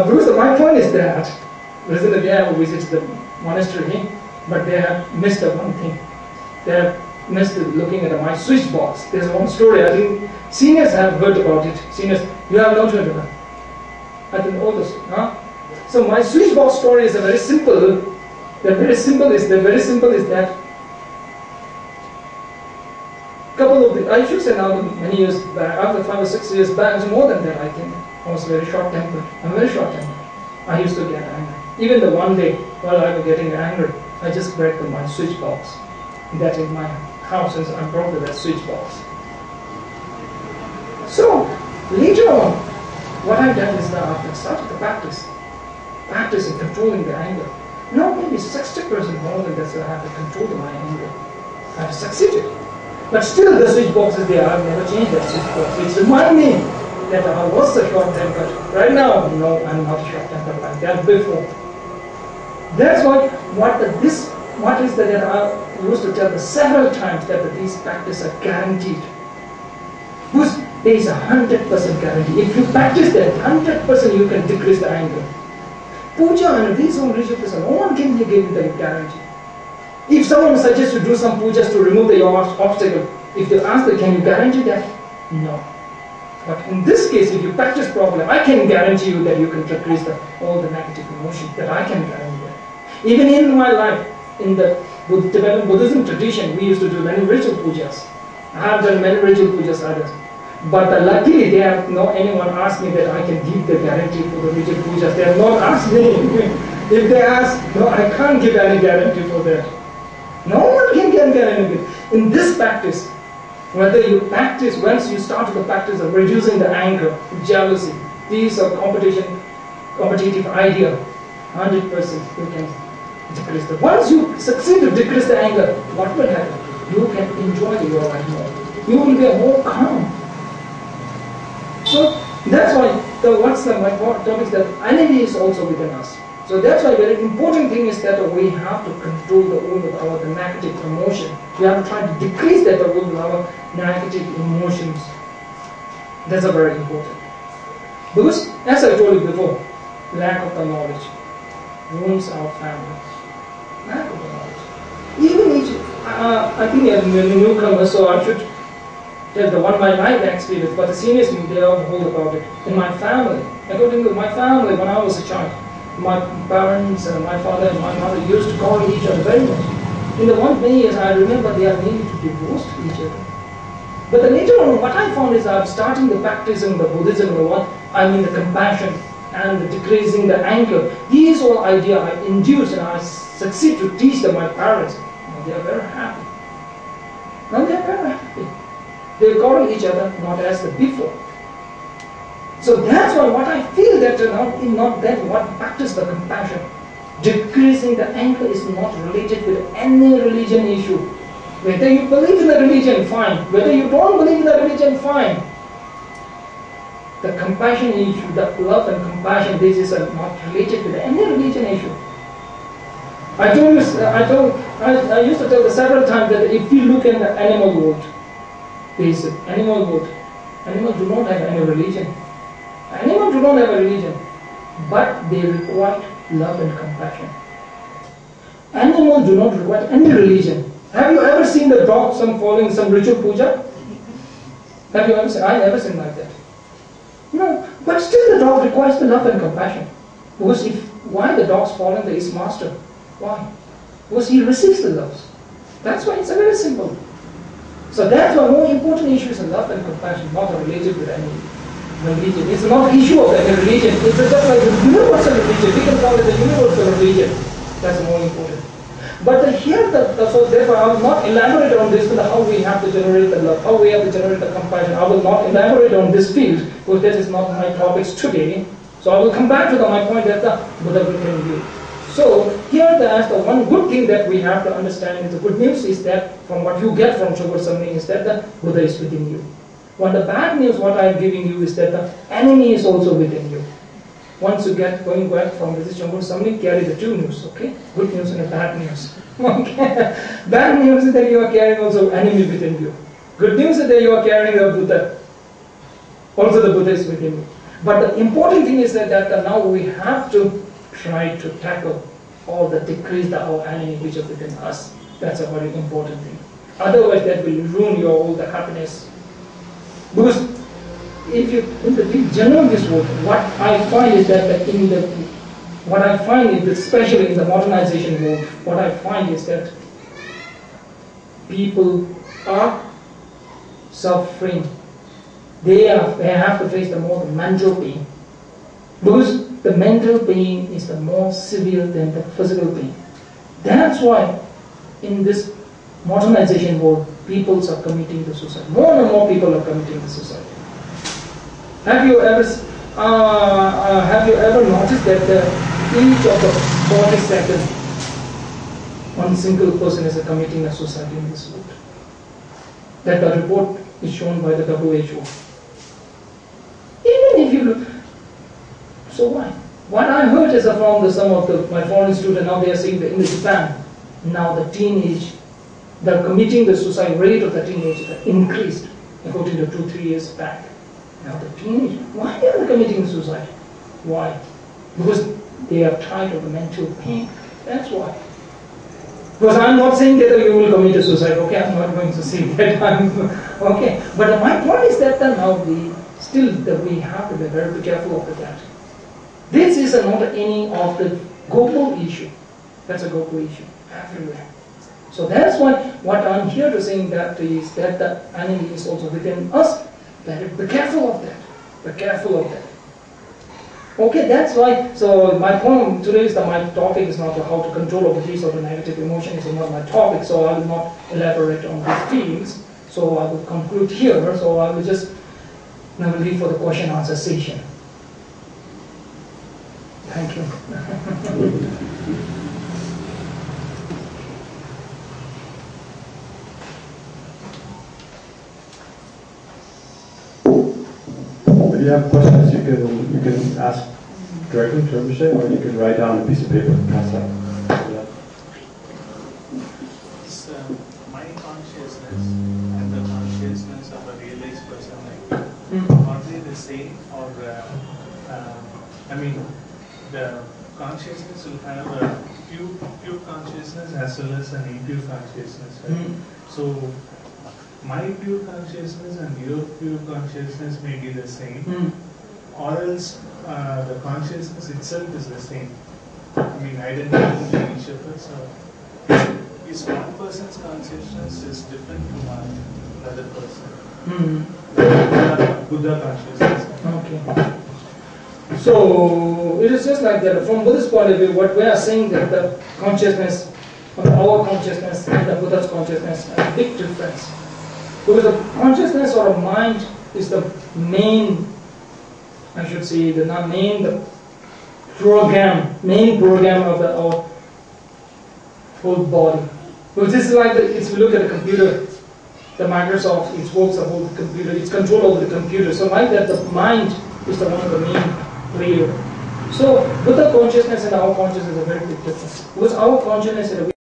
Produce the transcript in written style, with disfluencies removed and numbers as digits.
Bruce, my point is that recently they have visited the monastery, but they have missed one thing. They have missed looking at my switch box. There's one story, I think seniors have heard about it. Seniors, you have not heard about it. I think all this, huh? So my switch box story is a very simple. The very simple is that couple of I should say now many years back, after 5 or 6 years back, it's more than that I think. I was very short-tempered. I'm very short-tempered. I used to get angry. Even the one day while I was getting angry, I just grabbed my switch box. That in my house, and I brought that switch box. So later on, what I've done is that after I started to practice in controlling the anger. Now maybe 60% more than that, so I have to control my anger. I have succeeded. But still the switch box is there. I've never changed that switch box. It reminds me that I was a short-tempered. Right now, no, I'm not short-tempered like that before. That's why what is that I used to tell several times that these practices are guaranteed. Because there is 100% guarantee. If you practice that, 100% you can decrease the anger. Puja and these own rituals, no one can give you the guarantee. If someone suggests to do some pujas to remove the obstacle, if they ask them, can you guarantee that? No. But in this case, if you practice properly, I can guarantee you that you can decrease all the negative emotions, that I can guarantee that. Even in my life, in the Tibetan Buddhism tradition, we used to do many ritual pujas. I have done many ritual pujas others. But luckily, they have not anyone asked me that I can give the guarantee for the ritual pujas. They have not asked me. If they ask, no, I can't give any guarantee for that. No one can guarantee anything. In this practice, whether you practice, once you start the practice of reducing the anger, jealousy, these are competitive idea, 100% you can decrease the. Once you succeed to decrease the anger, what will happen? You can enjoy your life more. You will be more calm. So that's why my topic is that enemy is also within us. So that's why very important thing is that we have to control the negative emotion. We have to try to decrease that with our negative emotions. That's a very important. Because as I told you before, lack of the knowledge ruins our families. Lack of the knowledge. Even I think as a newcomer, so I should tell the one my life experience, but the seniors they all hold about it. In my family, according to my family, when I was a child, my parents and my father and my mother used to call each other very much. In the many years, I remember they are nearly to divorce each other. But then later on, what I found is I'm starting the practice in the Buddhism, the compassion and the decreasing the anger. These all ideas I induce and I succeed to teach them my parents. Now they are very happy. Now they are very happy. They call each other not as the before. So that's why what I feel that not that what practice the compassion. Decreasing the anger is not related with any religion issue. Whether you believe in the religion, fine. Whether you don't believe in the religion, fine. The compassion issue, the love and compassion, this is not related with any religion issue. I used to tell several times that if you look in the animal world, there is animal world. Animals do not have any religion. Animals do not have a religion, but they require love and compassion. Animals do not require any religion. Have you ever seen the dog following some ritual puja? Have you ever seen? I've never seen like that. No, but still the dog requires the love and compassion. Because why the dog's following his master? Why? Because he receives the love. That's why it's very simple. So that's why more important issue is love and compassion, not related with any religion. It's not an issue of any religion. It's just like the universal religion. We can call it the universal religion. That's more important. But here, so therefore, I will not elaborate on this, how we have to generate the love, how we have to generate the compassion. I will not elaborate on this field, because that is not my topics today. So I will come back to my point that the Buddha can do. So here, the one good thing that we have to understand is the good news is that from what you get from Chogur Samling is that the Buddha is within you. But the bad news, what I am giving you is that the enemy is also within you. Once you get going back from this Chogur Samling, carry the two news, okay? Good news and bad news. Okay. Bad news is that you are carrying also enemy within you. Good news is that you are carrying the Buddha. Also the Buddha is within you. But the important thing is that now we have to try to tackle all the decrease our enemy which is within us. That's a very important thing. Otherwise, that will ruin your all the happiness. Because if you in the general this world, what I find is that especially in the modernization world, what I find is that people are suffering. They have to face the more mental pain, because the mental pain is the more severe than the physical pain. That's why in this modernization world, people are committing the suicide. More and more people are committing the suicide. Have you ever noticed that each of the 40 seconds, one single person is committing a suicide in this world? That the report is shown by the WHO. Even if you look, so why? What I heard is from some of my foreign students, now they are saying that in Japan, now the committing the suicide rate of the teenagers increased according to 2-3 years back. Now the teenagers, why they are committing suicide? Why? Because they are tired of the mental pain. That's why. Because I'm not saying that you will commit a suicide. Okay, I'm not going to say that. Okay, but my point is that now we have to be very careful of that. This is not any of the global issue. That's a global issue everywhere. So that's why what I'm here to say that is that the enemy is also within us. Be careful of that. Be careful of that. Okay, that's why. So my point today is that my topic is not how to control over these or the negative emotions. It's not my topic. So I will not elaborate on these themes. So I will conclude here. So I will just now leave for the question answer session. Thank you. If you have questions, you can ask directly to Rinpoche, or you can write down a piece of paper and pass out. So, my consciousness and the consciousness of a realized person like you, are they the same, or the consciousness will have a pure consciousness as well as an impure consciousness, right? So my pure consciousness and your pure consciousness may be the same, or else the consciousness itself is the same. Identical to each of us. Is one person's consciousness is different from another person? Buddha consciousness. Okay. So it is just like that. From Buddhist point of view, what we are saying that the consciousness, our consciousness and the Buddha's consciousness has a big difference. Because the consciousness or a mind is the main, I should say, the main program of our whole body. Because this is like if you look at a computer, the Microsoft, it works the whole computer, it's control over the computer. So like that, the mind is the one of the main player. So Buddha consciousness and our consciousness is a very big difference. Because our consciousness is a